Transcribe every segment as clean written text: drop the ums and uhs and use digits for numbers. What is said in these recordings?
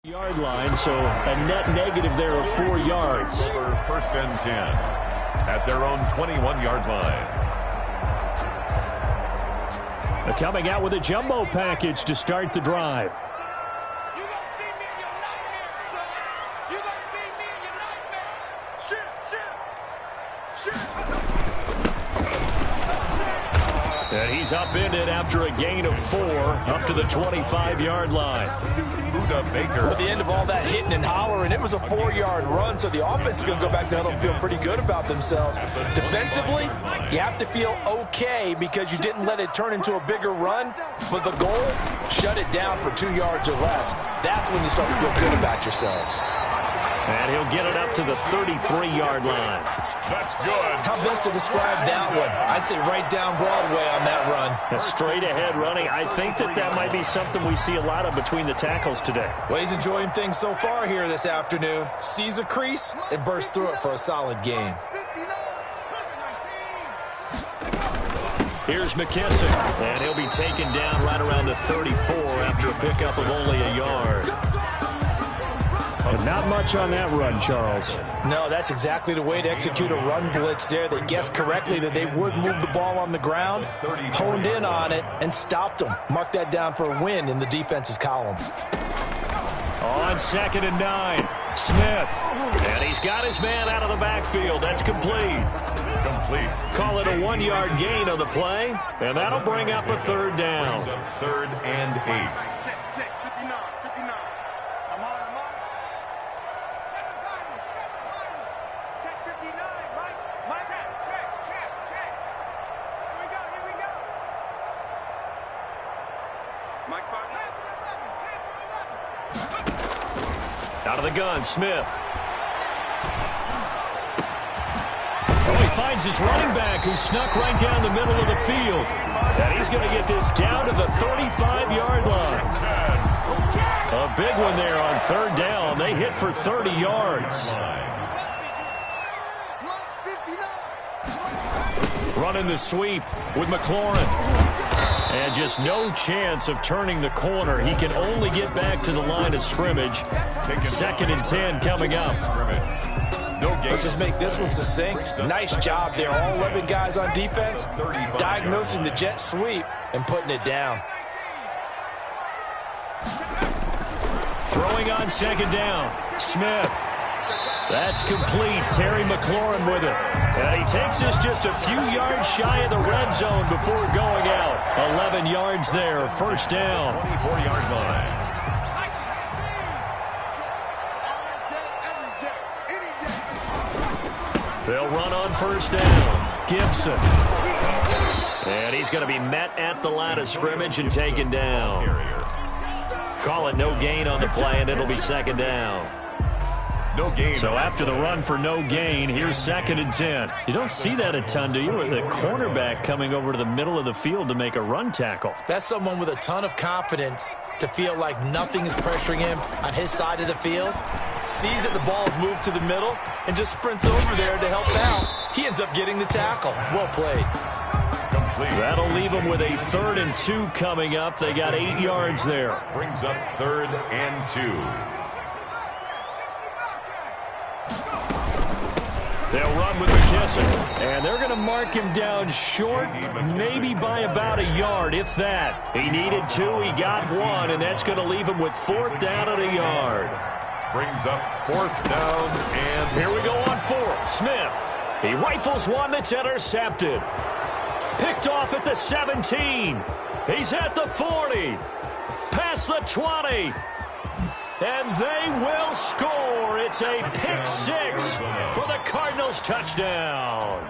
Yard line, so a net negative there of 4 yards. For first and 10 at their own 21-yard line. They're coming out with a jumbo package to start the drive. And he's upended after a gain of 4 up to the 25-yard line. Baker. At the end of all that hitting and hollering, it was a 4-yard run, so the offense is going to go back there and feel pretty good about themselves. Defensively, you have to feel okay because you didn't let it turn into a bigger run, but the goal, shut it down for 2 yards or less. That's when you start to feel good about yourselves. And he'll get it up to the 33-yard line. That's good. How best to describe that one? I'd say right down Broadway on that run. A straight-ahead running. I think that might be something we see a lot of between the tackles today. Well, he's enjoying things so far here this afternoon. Sees a crease and bursts through it for a solid game. Here's McKissick, and he'll be taken down right around the 34 after a pickup of only a yard. But not much on that run, Charles. No, that's exactly the way to execute a run blitz there. They guessed correctly that they would move the ball on the ground, honed in on it, and stopped them. Mark that down for a win in the defense's column. On 2nd and 9, Smith. And he's got his man out of the backfield. That's complete. Call it a 1-yard gain on the play, and that'll bring up a 3rd down. 3rd and 8. Out of the gun, Smith. Oh, he finds his running back who snuck right down the middle of the field. And he's going to get this down to the 35-yard line. A big one there on 3rd down. They hit for 30 yards. Running the sweep with McLaurin. And just no chance of turning the corner. He can only get back to the line of scrimmage. 2nd and 10 coming up. Let's just make this one succinct. Nice job there. All 11 guys on defense diagnosing the jet sweep and putting it down. Throwing on 2nd down. Smith. That's complete. Terry McLaurin with it. And he takes this just a few yards shy of the red zone before going out. 11 yards there. 1st down. 24-yard line. They'll run on 1st down. Gibson. And he's going to be met at the line of scrimmage and taken down. Call it no gain on the play, and it'll be 2nd down. No gain. So after the run for no gain, here's 2nd and 10. You don't see that a ton, do you? The cornerback coming over to the middle of the field to make a run tackle. That's someone with a ton of confidence to feel like nothing is pressuring him on his side of the field. Sees that the ball's moved to the middle and just sprints over there to help out. He ends up getting the tackle. Well played. Complete. That'll leave them with a 3rd and 2 coming up. They got 8 yards there. Brings up 3rd and 2. They'll run with McKissick, and they're going to mark him down short, maybe by about a yard, if that. He needed 2, he got 1, and that's going to leave him with 4th down and a yard. Brings up 4th down, and here we go on 4th. Smith. He rifles one that's intercepted. Picked off at the 17. He's at the 40. Past the 20. And they will score. It's a pick 6 for the Cardinals touchdown.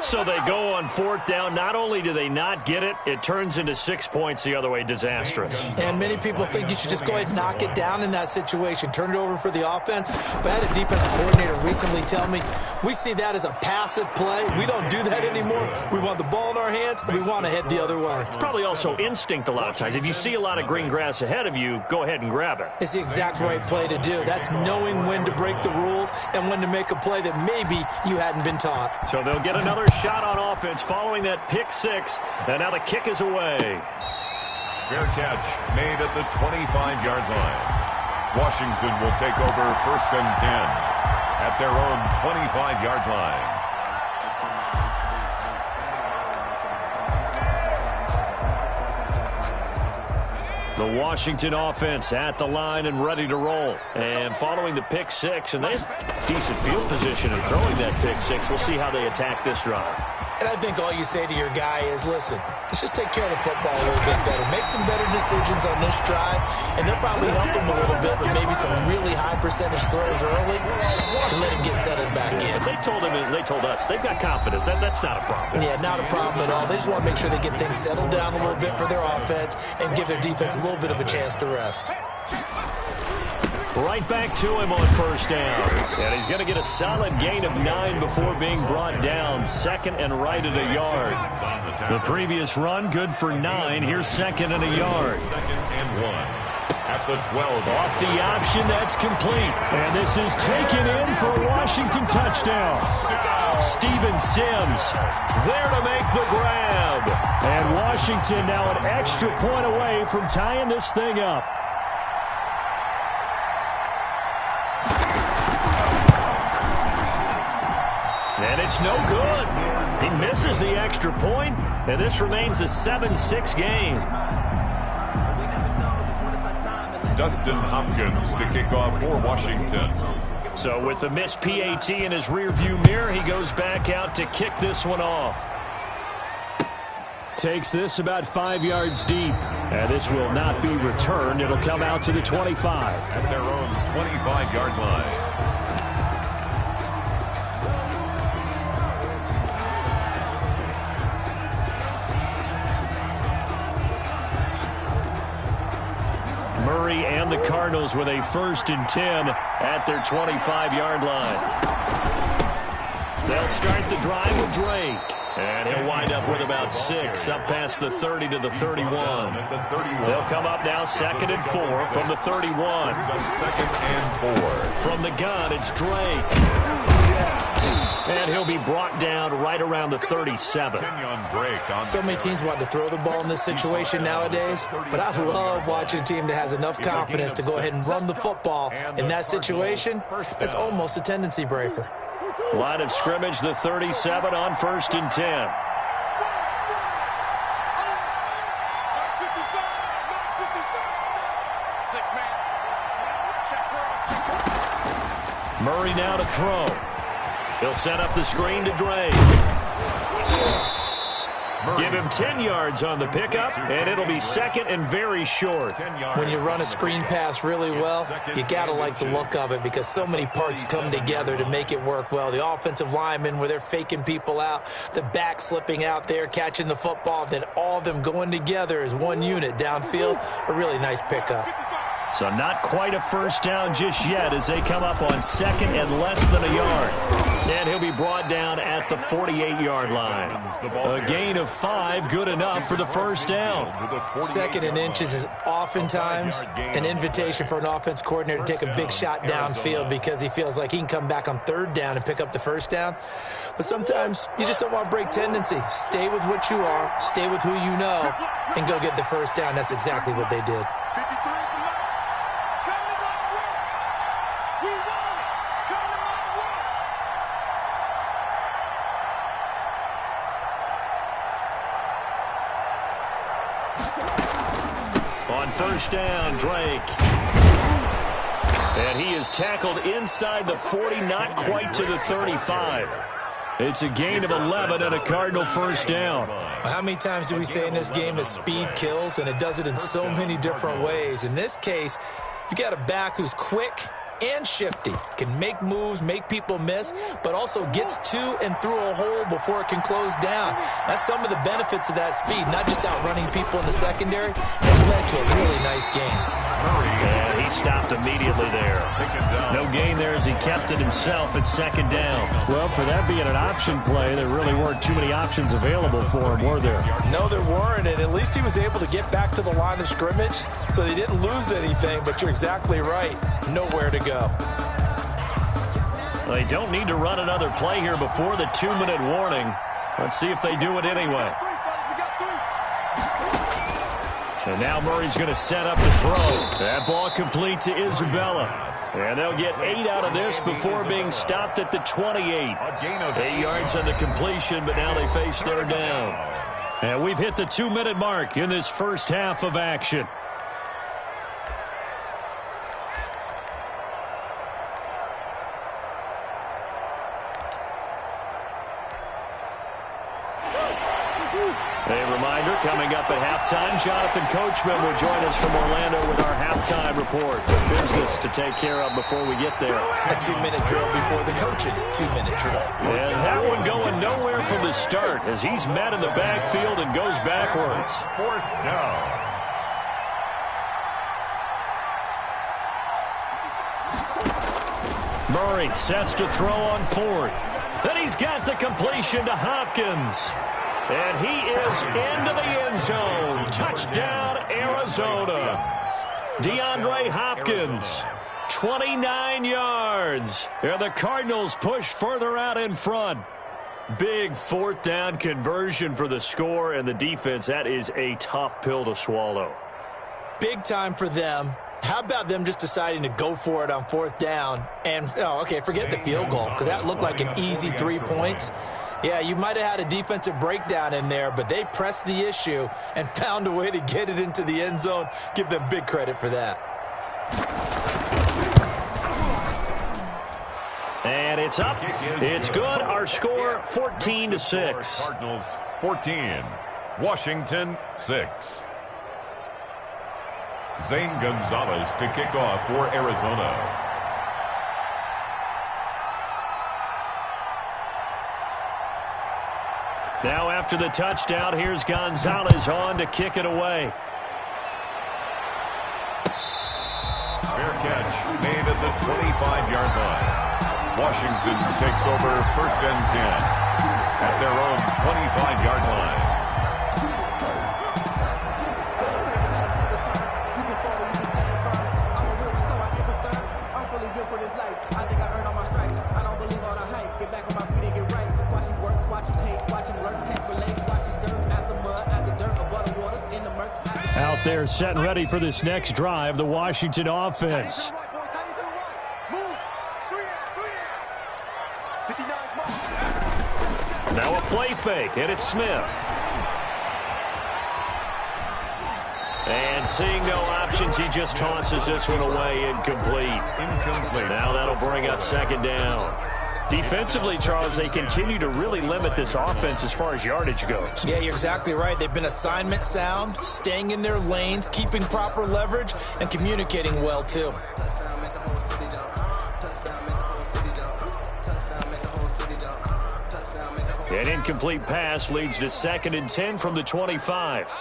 So they go on 4th down. Not only do they not get it, it turns into 6 points the other way. Disastrous. And many people think you should just go ahead and knock it down in that situation. Turn it over for the offense. But I had a defensive coordinator recently tell me, we see that as a passive play. We don't do that anymore. We want the ball in our hands, and we want to head the other way. It's probably also instinct a lot of times. If you see a lot of green grass ahead of you, go ahead and grab it. It's the exact right play to do. That's knowing when to break the rules and when to make a play that maybe you hadn't been taught. So they'll get another shot on offense following that pick 6, and now the kick is away. Fair catch made at the 25-yard line. Washington will take over 1st and 10 at their own 25-yard line. The Washington offense at the line and ready to roll. And following the pick six, and they have decent field position in throwing that pick six. We'll see how they attack this drive. And I think all you say to your guy is, listen, let's just take care of the football a little bit better. Make some better decisions on this drive, and they'll probably help him a little bit with maybe some really high percentage throws early to let him get settled back in. They told him, and they told us, they've got confidence. That's not a problem. Yeah, not a problem at all. They just want to make sure they get things settled down a little bit for their offense and give their defense a little bit of a chance to rest. Right back to him on 1st down. And he's going to get a solid gain of 9 before being brought down. 2nd and right at a yard. The previous run, good for 9. Here's 2nd and a yard. 2nd and 1 at the 12. Off the option, that's complete. And this is taken in for a Washington touchdown. Steven Sims there to make the grab. And Washington now an extra point away from tying this thing up. And it's no good. He misses the extra point, and this remains a 7-6 game. Dustin Hopkins to kick off for Washington. So with the missed PAT in his rearview mirror, he goes back out to kick this one off. Takes this about 5 yards deep, and this will not be returned. It'll come out to the 25. At their own 25-yard line. Murray and the Cardinals with a 1st and 10 at their 25-yard line. They'll start the drive with Drake. And he'll wind up with about 6, up past the 30 to the 31. They'll come up now 2nd and 4 from the 31. 2nd and 4. From the gun, it's Drake. And he'll be brought down right around the 37. So many teams want to throw the ball in this situation nowadays, but I love watching a team that has enough confidence to go ahead and run the football in that situation. That's almost a tendency breaker. Line of scrimmage, the 37 on 1st and 10. Murray now to throw. He'll set up the screen to Drake. Give him 10 yards on the pickup, and it'll be 2nd and very short. When you run a screen pass really well, you got to like the look of it because so many parts come together to make it work well. The offensive linemen, where they're faking people out, the back slipping out there, catching the football, then all of them going together as one unit downfield. A really nice pickup. So not quite a 1st down just yet as they come up on 2nd and less than a yard. And he'll be brought down at the 48-yard line. A gain of 5, good enough for the 1st down. 2nd and inches is oftentimes an invitation for an offense coordinator to take a big shot downfield because he feels like he can come back on 3rd down and pick up the 1st down. But sometimes you just don't want to break tendency. Stay with what you are, stay with who you know, and go get the 1st down. That's exactly what they did. On 1st down, Drake. And he is tackled inside the 40, not quite to the 35. It's a gain of 11 and a Cardinal 1st down. How many times do we say in this game that speed kills, and it does it in so many different ways? In this case, you got a back who's quick and shifty, can make moves, make people miss, but also gets to and through a hole before it can close down. That's some of the benefits of that speed, not just outrunning people in the secondary. It led to a really nice game. And he stopped immediately there. No gain there as he kept it himself at 2nd down. Well, for that being an option play, there really weren't too many options available for him, were there? No, there weren't, and at least he was able to get back to the line of scrimmage, so they didn't lose anything, but you're exactly right. Nowhere to go. They don't need to run another play here before the 2-minute warning. Let's see if they do it anyway. And now Murray's going to set up the throw. That ball complete to Isabella. And they'll get 8 out of this before being stopped at the 28. 8 yards on the completion, but now they face third down. And we've hit the 2-minute mark in this first half of action. A reminder, coming up at halftime, Jonathan Coachman will join us from Orlando with our halftime report. Business to take care of before we get there. A 2-minute drill before the coach's 2-minute drill. And that one going nowhere from the start as he's met in the backfield and goes backwards. Fourth down. Murray sets to throw on fourth. Then he's got the completion to Hopkins. And he is into the end zone. Touchdown, Arizona. DeAndre Hopkins, 29 yards. And the Cardinals push further out in front. Big fourth down conversion for the score, and the defense, that is a tough pill to swallow. Big time for them. How about them just deciding to go for it on fourth down? And, forget the field goal, because that looked like an easy 3 points. Yeah, you might have had a defensive breakdown in there, but they pressed the issue and found a way to get it into the end zone. Give them big credit for that. And it's up. It's good. Our score, 14-6. Cardinals 14, Washington 6. Zane Gonzalez to kick off for Arizona. Now after the touchdown, here's Gonzalez on to kick it away. Fair catch made at the 25-yard line. Washington takes over first and 10 at their own 25-yard line. Out there set and ready for this next drive, the Washington offense. Now a play fake, and it's Smith. And seeing no options, he just tosses this one away, incomplete. Now that'll bring up second down. Defensively, Charles, they continue to really limit this offense as far as yardage goes. Yeah, you're exactly right. They've been assignment sound, staying in their lanes, keeping proper leverage, and communicating well, too. An incomplete pass leads to 2nd and 10 from the 25.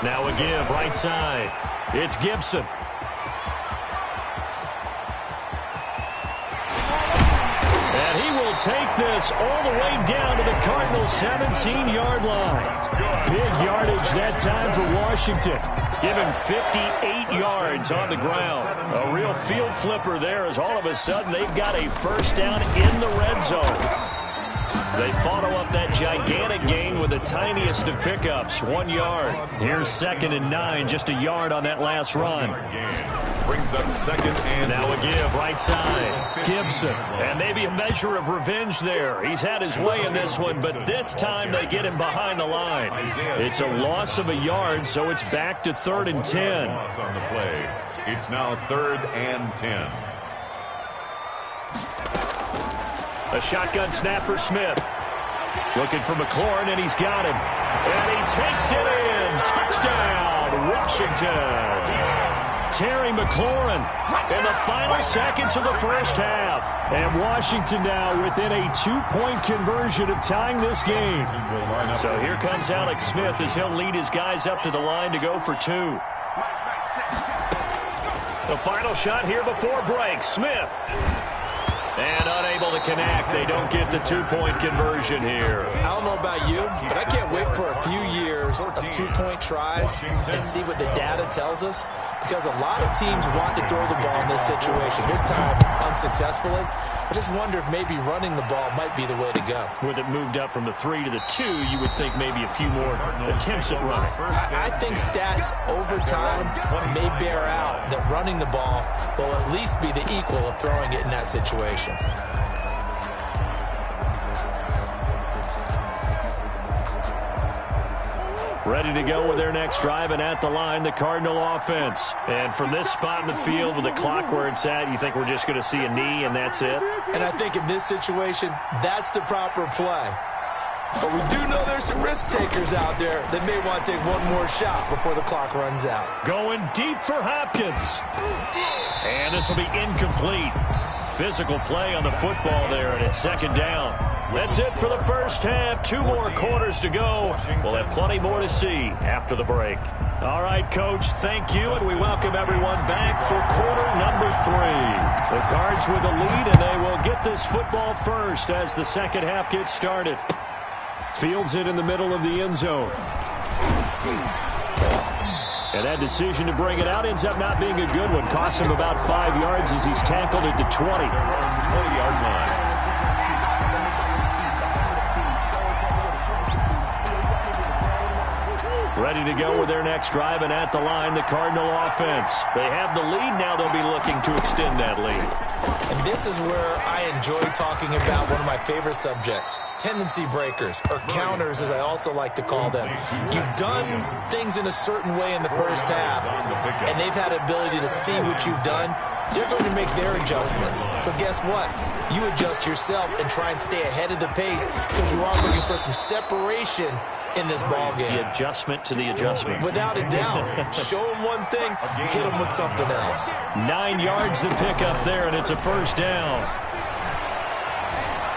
Now a give right side. It's Gibson. And he will take this all the way down to the Cardinals' 17-yard line. Big yardage that time for Washington. Give him 58 yards on the ground. A real field flipper there as all of a sudden they've got a first down in the red zone. They follow up that gigantic gain with the tiniest of pickups, 1 yard. Here's 2nd and 9, just a yard on that last run. Brings up second and now a give right side. Gibson. And maybe a measure of revenge there. He's had his way in this one, but this time they get him behind the line. It's a loss of a yard, so it's back to 3rd and 10. On the play. It's now 3rd and 10. A shotgun snap for Smith. Looking for McLaurin, and he's got him. And he takes it in. Touchdown, Washington. Terry McLaurin in the final seconds of the first half. And Washington now within a 2-point conversion of tying this game. So here comes Alex Smith as he'll lead his guys up to the line to go for 2. The final shot here before break. Smith. And unable to connect. They don't get the 2-point conversion here. I don't know about you, but I can't wait for a few years of 2-point tries and see what the data tells us. because a lot of teams want to throw the ball in this situation. This time, unsuccessfully. I just wonder if maybe running the ball might be the way to go. With it moved up from the 3 to the 2, you would think maybe a few more attempts at running. I think stats over time may bear out that running the ball will at least be the equal of throwing it in that situation. Ready to go with their next drive, and at the line, the Cardinal offense. And from this spot in the field with the clock where it's at, you think we're just going to see a knee and that's it? And I think in this situation, that's the proper play. But we do know there's some risk takers out there that may want to take one more shot before the clock runs out. Going deep for Hopkins. And this will be incomplete. Physical play on the football there, and it's second down. That's it for the first half. 2 more quarters to go. We'll have plenty more to see after the break. All right, Coach, thank you, and we welcome everyone back for quarter number 3. The Cards with the lead, and they will get this football first as the second half gets started. Fields it in the middle of the end zone. And that decision to bring it out ends up not being a good one. Costs him about 5 yards as he's tackled at the 20. 20-yard line. Ready to go with their next drive, and at the line, the Cardinal offense. They have the lead. Now they'll be looking to extend that lead. And this is where I enjoy talking about one of my favorite subjects, tendency breakers, or counters as I also like to call them. You've done things in a certain way in the first half, and they've had the ability to see what you've done. They're going to make their adjustments. So guess what? You adjust yourself and try and stay ahead of the pace because you are looking for some separation in this ball game. The adjustment to the adjustment. Without a doubt. Show them one thing, hit them with something else. 9 yards to pick up there, and it's a first down.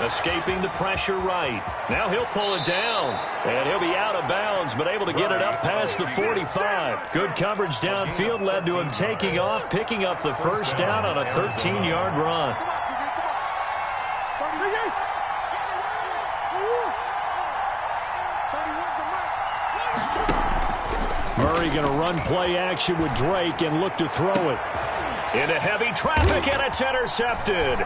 Escaping the pressure right. Now he'll pull it down, and he'll be out of bounds, but able to get it up past the 45. Good coverage downfield led to him taking off, picking up the first down on a 13-yard run. Murray going to run play action with Drake and look to throw it. Into heavy traffic, and it's intercepted.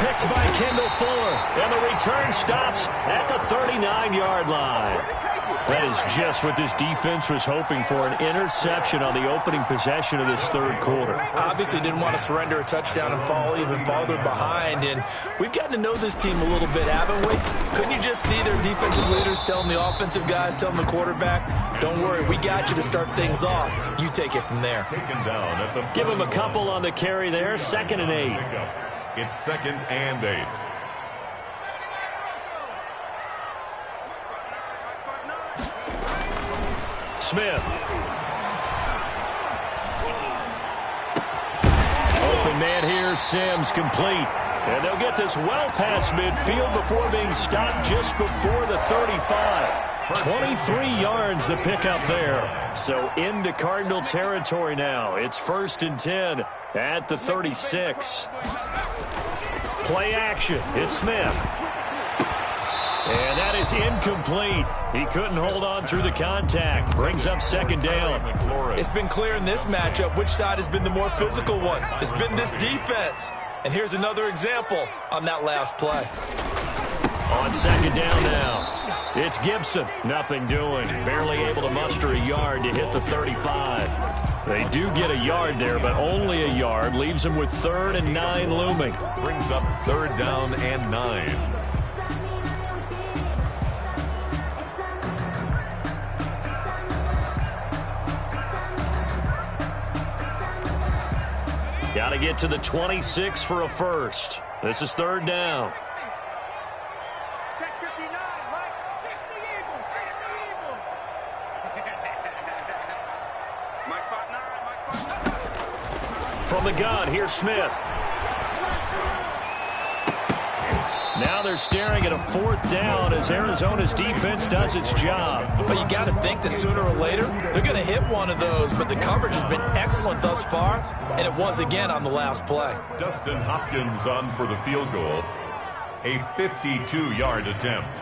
Picked by Kendall Fuller, and the return stops at the 39-yard line. That is just what this defense was hoping for, an interception on the opening possession of this third quarter. Obviously didn't want to surrender a touchdown and fall even farther behind, and we've gotten to know this team a little bit, haven't we? Couldn't you just see their defensive leaders telling the offensive guys, telling the quarterback, don't worry, we got you to start things off. You take it from there. Give him a couple on the carry there, 2nd and 8. It's 2nd and 8. Smith. Open man here, Sims complete. And they'll get this well past midfield before being stopped just before the 35. 23 yards the pickup there. So into Cardinal territory now. It's 1st and 10 at the 36. Play action. It's Smith. And that is incomplete. He couldn't hold on through the contact. Brings up 2nd down. It's been clear in this matchup which side has been the more physical one. It's been this defense. And here's another example on that last play. On 2nd down now. It's Gibson. Nothing doing. Barely able to muster a yard to hit the 35. They do get a yard there, but only a yard. Leaves them with 3rd and 9 looming. Brings up 3rd down and 9. Got to get to the 26 for a first. This is 3rd down. Check 59, Mike. 60 Eagle, 60 Eagle. Mike spot 9, Mike spot 9. From the gun, here's Smith. Now they're staring at a 4th down as Arizona's defense does its job. But you got to think that sooner or later, they're going to hit one of those, but the coverage has been excellent thus far, and it was again on the last play. Dustin Hopkins on for the field goal. A 52-yard attempt.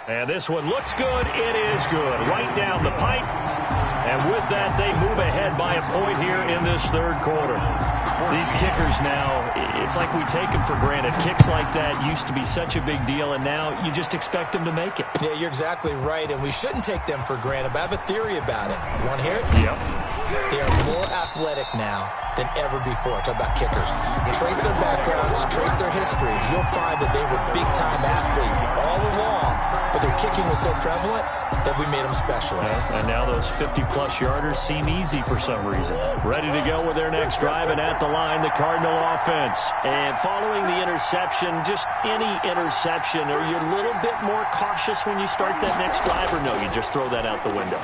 And this one looks good. It is good. Right down the pipe. And with that, they move ahead by a point here in this third quarter. These kickers now, it's like we take them for granted. Kicks like that used to be such a big deal, and now you just expect them to make it. Yeah, you're exactly right, and we shouldn't take them for granted, but I have a theory about it. You want to hear it? Yep. They are more athletic now than ever before. Talk about kickers. Trace their backgrounds, trace their histories. You'll find that they were big-time athletes all along, but their kicking was so prevalent that we made them specialists. Yeah, and now those 50-plus yarders seem easy for some reason. Ready to go with their next drive, and at the line, the Cardinal offense. And following the interception, just any interception, are you a little bit more cautious when you start that next drive, or no, you just throw that out the window?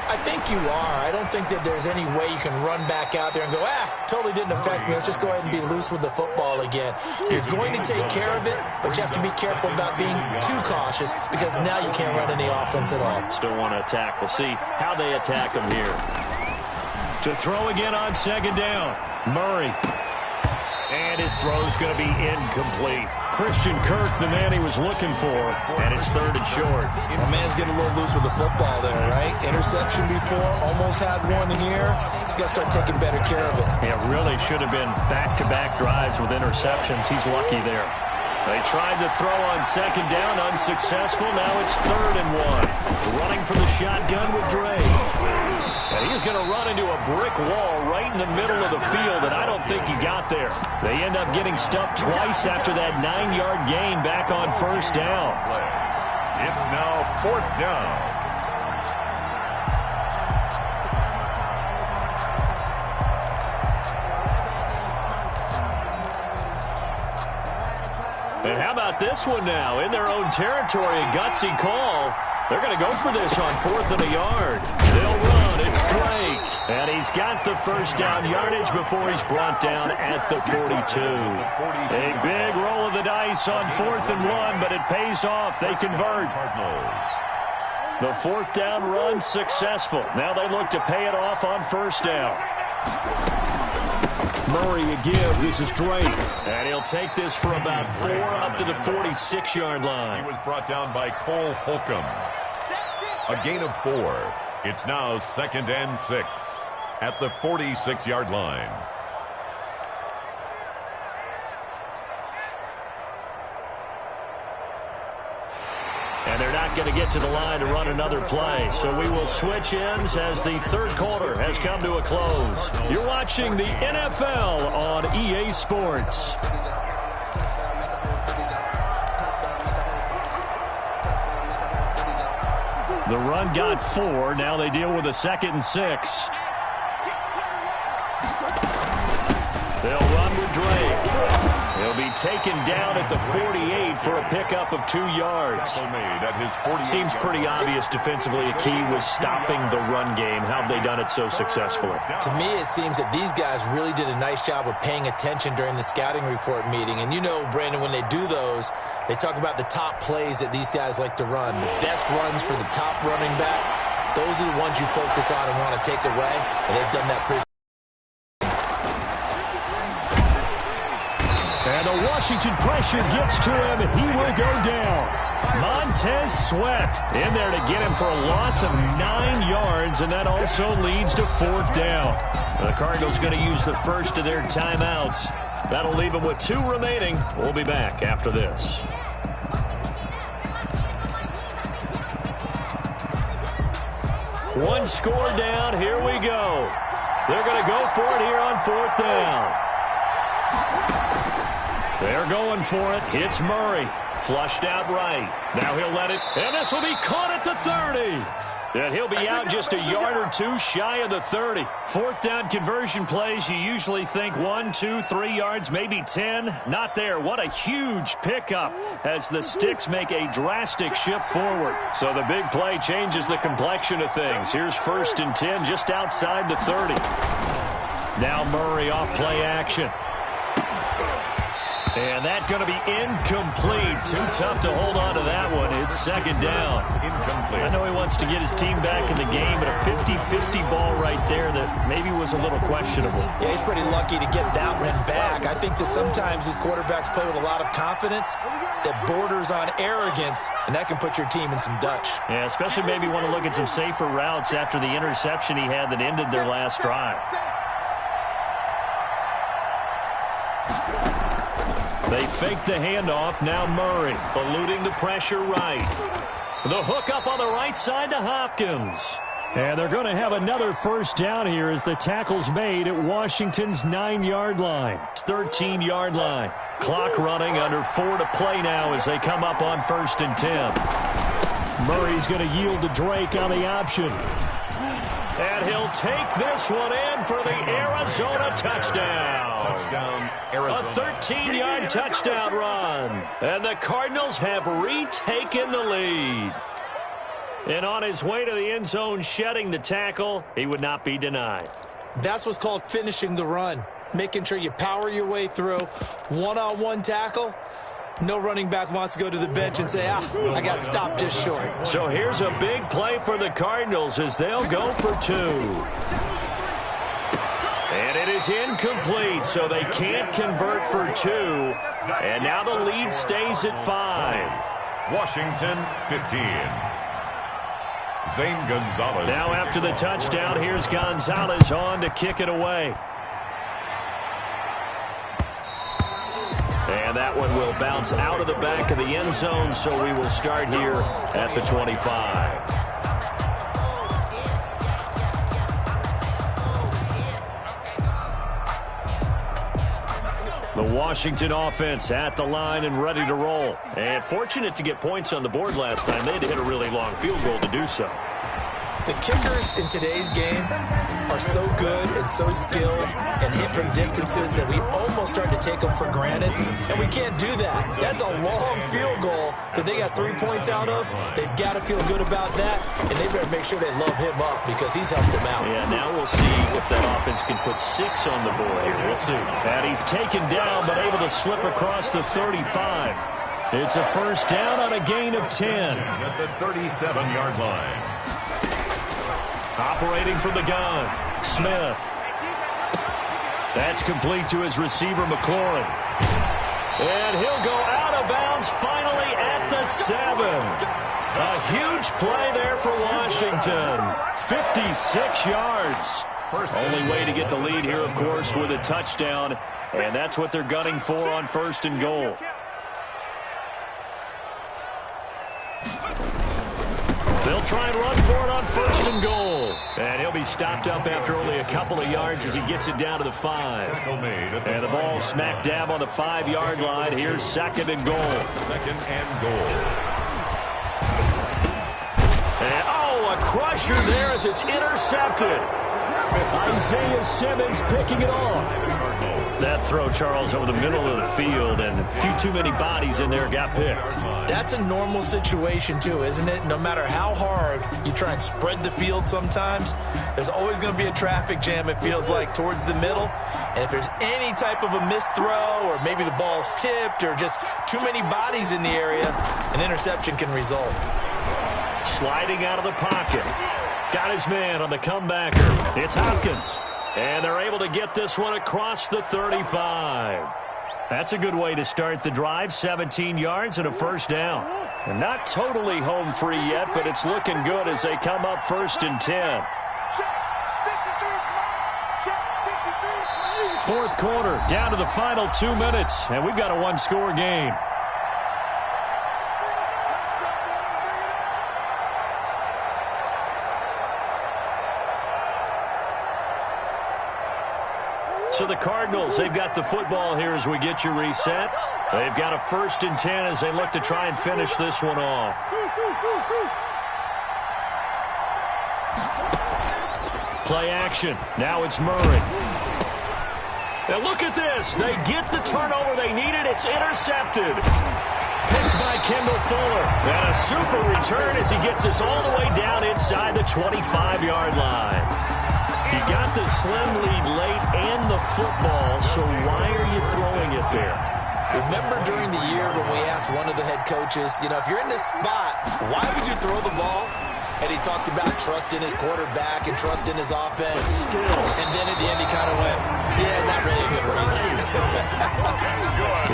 I think you are. I don't think that there's any way you can run back out there and go, totally didn't affect me. Let's just go ahead and be loose with the football again. You're going to take care of it, but you have to be careful about being too cautious because now you can't run any offense at all. Still want to attack. We'll see how they attack them here. To throw again on second down. Murray. And his throw's going to be incomplete. Christian Kirk, the man he was looking for, and it's third and short. My man's getting a little loose with the football there, right? Interception before, almost had one here. He's got to start taking better care of it. Yeah, really should have been back-to-back drives with interceptions. He's lucky there. They tried the throw on second down, unsuccessful. Now it's third and one. Running for the shotgun with Dre. And he's going to run into a brick wall right in the middle of the field, and I don't think he got there. They end up getting stuffed twice after that 9-yard gain back on first down. It's now fourth down. And how about this one now? In their own territory, a gutsy call. They're going to go for this on fourth and a yard. They'll run. It's Drake. And he's got the first down yardage before he's brought down at the 42. A big roll of the dice on fourth and one, but it pays off. They convert. The fourth down run successful. Now they look to pay it off on first down. Murray again. This is Drake. And he'll take this for about 4 up to the 46-yard line. He was brought down by Cole Holcomb. A gain of 4. It's now 2nd and 6 at the 46-yard line. And they're not going to get to the line to run another play. So we will switch ends as the third quarter has come to a close. You're watching the NFL on EA Sports. The run got 4. Now they deal with a 2nd and 6. They'll run with Drake. He'll be taken down at the 48 for a pickup of 2 yards. Seems pretty obvious defensively. A key was stopping the run game. How have they done it so successfully? To me, it seems that these guys really did a nice job of paying attention during the scouting report meeting. And you know, Brandon, when they do those, they talk about the top plays that these guys like to run. The best runs for the top running back, those are the ones you focus on and want to take away. And they've done that pretty. And the Washington pressure gets to him, and he will go down. Montez Sweat in there to get him for a loss of 9 yards, and that also leads to fourth down. The Cardinals going to use the first of their timeouts. That'll leave them with 2 remaining. We'll be back after this. One score down. Here we go. They're going to go for it here on fourth down. They're going for it. It's Murray. Flushed out right. Now he'll let it. And this will be caught at the 30. And he'll be out just a yard or 2 shy of the 30. Fourth down conversion plays, you usually think 1, 2, 3 yards, maybe 10. Not there. What a huge pickup as the sticks make a drastic shift forward. So the big play changes the complexion of things. Here's 1st and 10 just outside the 30. Now Murray off play action. And that's going to be incomplete. Too tough to hold on to that one. It's second down. Incomplete. I know he wants to get his team back in the game, but a 50-50 ball right there that maybe was a little questionable. Yeah, he's pretty lucky to get that one back. I think that sometimes these quarterbacks play with a lot of confidence that borders on arrogance, and that can put your team in some Dutch. Yeah, especially maybe want to look at some safer routes after the interception he had that ended their last drive. They fake the handoff. Now Murray eluding the pressure right. The hook up on the right side to Hopkins. And they're going to have another first down here as the tackle's made at Washington's 9-yard line. 13-yard line. Clock running, under 4 to play now as they come up on 1st and 10. Murray's going to yield to Drake on the option. And he'll take this one in for the Arizona touchdown. Touchdown, Arizona. A 13-yard touchdown run. And the Cardinals have retaken the lead. And on his way to the end zone, shedding the tackle, he would not be denied. That's what's called finishing the run. Making sure you power your way through. One-on-one tackle. No running back wants to go to the bench and say, I got stopped just short. So here's a big play for the Cardinals as they'll go for 2. And it is incomplete, so they can't convert for 2. And now the lead stays at 5. Washington 15. Zane Gonzalez. Now after the touchdown, here's Gonzalez on to kick it away. And that one will bounce out of the back of the end zone, so we will start here at the 25. The Washington offense at the line and ready to roll. And fortunate to get points on the board last time. They had to hit a really long field goal to do so. The kickers in today's game are so good and so skilled and hit from distances that we almost start to take them for granted, and we can't do that. That's a long field goal that they got 3 points out of. They've got to feel good about that, and they better make sure they love him up because he's helped them out. Yeah, now we'll see if that offense can put 6 on the board here. We'll see. And he's taken down but able to slip across the 35. It's a first down on a gain of 10. At the 37-yard line. Operating from the gun, Smith. That's complete to his receiver, McLaurin. And he'll go out of bounds finally at the 7. A huge play there for Washington. 56 yards. Only way to get the lead here, of course, with a touchdown. And that's what they're gunning for on 1st and goal. They'll try and run for it on 1st and goal. And he'll be stopped up after only a couple of yards as he gets it down to the 5. And the ball smack dab on the 5-yard line. Here's 2nd and goal. 2nd and goal. And, a crusher there as it's intercepted. Isaiah Simmons picking it off. That throw, Charles, over the middle of the field, and a few too many bodies in there got picked. That's a normal situation, too, isn't it? No matter how hard you try and spread the field sometimes, there's always going to be a traffic jam, it feels like, towards the middle. And if there's any type of a missed throw, or maybe the ball's tipped, or just too many bodies in the area, an interception can result. Sliding out of the pocket. Got his man on the comebacker. It's Hopkins. And they're able to get this one across the 35. That's a good way to start the drive. 17 yards and a first down. And not totally home free yet, but it's looking good as they come up 1st and 10. 4th quarter, down to the final 2 minutes, and we've got a 1-score game. So the Cardinals, they've got the football here as we get you reset. They've got a 1st and 10 as they look to try and finish this one off. Play action. Now it's Murray. Now look at this. They get the turnover they needed. It's intercepted. Picked by Kendall Fuller. And a super return as he gets us all the way down inside the 25-yard line. He got the slim lead late and the football, so why are you throwing it there? Remember during the year when we asked one of the head coaches, if you're in this spot, why would you throw the ball? And he talked about trust in his quarterback and trust in his offense. And then at the end he kind of went, yeah, not really a good reason.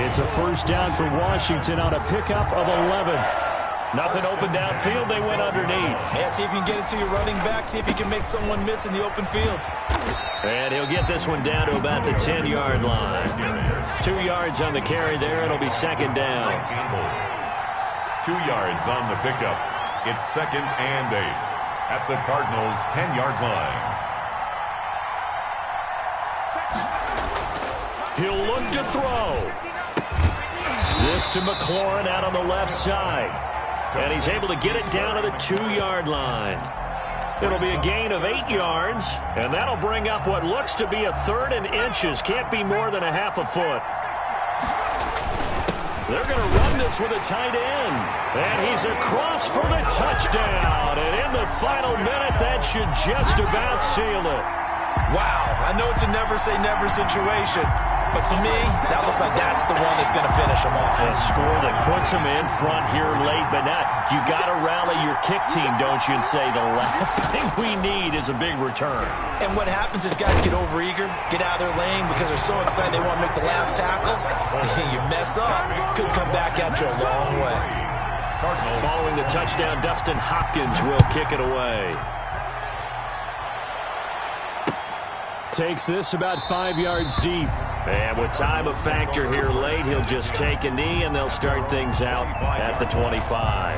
It's a first down for Washington on a pickup of 11. Nothing open downfield. They went underneath. Yeah, see if you can get it to your running back. See if you can make someone miss in the open field. And he'll get this one down to about the 10-yard line. 2 yards on the carry there. It'll be second down. 2 yards on the pickup. It's 2nd and 8 at the Cardinals' 10-yard line. He'll look to throw. This to McLaurin out on the left side. And he's able to get it down to the 2-yard line. It'll be a gain of 8 yards, and that'll bring up what looks to be a 3rd and inches. Can't be more than a half a foot. They're going to run this with a tight end. And he's across for the touchdown. And in the final minute, that should just about seal it. Wow, I know it's a never-say-never situation. But to me, that looks like that's the one that's going to finish them off. A score that puts them in front here late. But now you got to rally your kick team, don't you, and say the last thing we need is a big return. And what happens is guys get overeager, get out of their lane because they're so excited they want to make the last tackle. You mess up, could come back at you a long way. Following the touchdown, Dustin Hopkins will kick it away. Takes this about 5 yards deep. And with time a factor here late, he'll just take a knee and they'll start things out at the 25.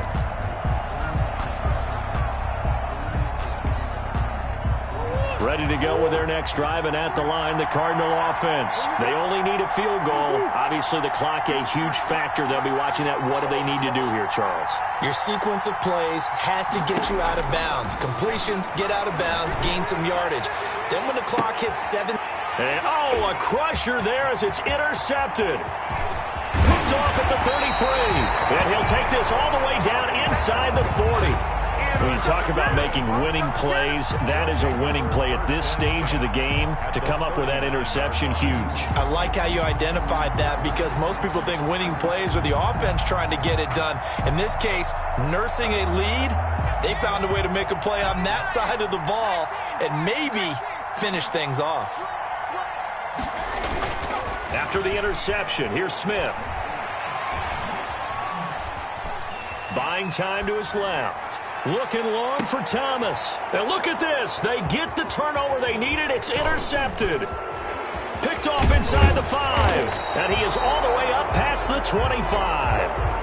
Ready to go with their next drive, and at the line, the Cardinal offense. They only need a field goal. Obviously, the clock a huge factor. They'll be watching that. What do they need to do here, Charles? Your sequence of plays has to get you out of bounds. Completions, get out of bounds, gain some yardage. Then when the clock hits 7... And, a crusher there as it's intercepted. Picked off at the 33. And he'll take this all the way down inside the 40. When you talk about making winning plays, that is a winning play at this stage of the game. To come up with that interception, huge. I like how you identified that because most people think winning plays are the offense trying to get it done. In this case, nursing a lead, they found a way to make a play on that side of the ball and maybe finish things off. After the interception, here's Smith. Buying time to his left. Looking long for Thomas. And look at this. They get the turnover they needed. It's intercepted. Picked off inside the 5. And he is all the way up past the 25.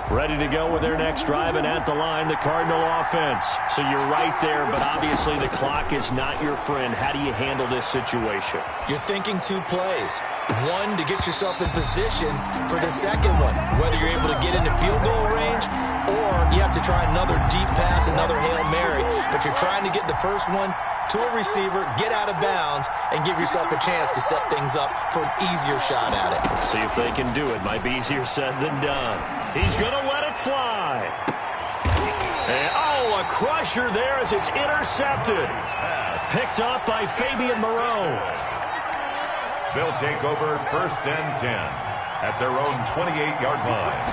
Ready to go with their next drive, and at the line, the Cardinal offense. So you're right there, but obviously the clock is not your friend. How do you handle this situation? You're thinking 2 plays. One, to get yourself in position for the second one, whether you're able to get into field goal range or you have to try another deep pass, another Hail Mary. But you're trying to get the first one to a receiver, get out of bounds, and give yourself a chance to set things up for an easier shot at it. Let's see if they can do it. Might be easier said than done. He's going to let it fly. And, a crusher there as it's intercepted. Picked up by Fabian Moreau. They'll take over 1st and 10 at their own 28-yard line.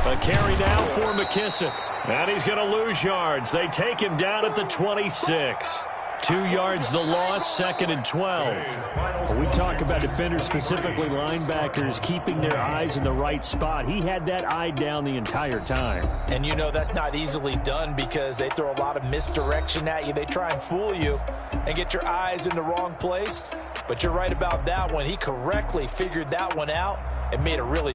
A carry now for McKissick. And he's going to lose yards. They take him down at the 26. 2 yards the loss, 2nd and 12. We talk about defenders, specifically linebackers, keeping their eyes in the right spot. He had that eye down the entire time. And you know that's not easily done because they throw a lot of misdirection at you. They try and fool you and get your eyes in the wrong place. But you're right about that one. He correctly figured that one out and made a really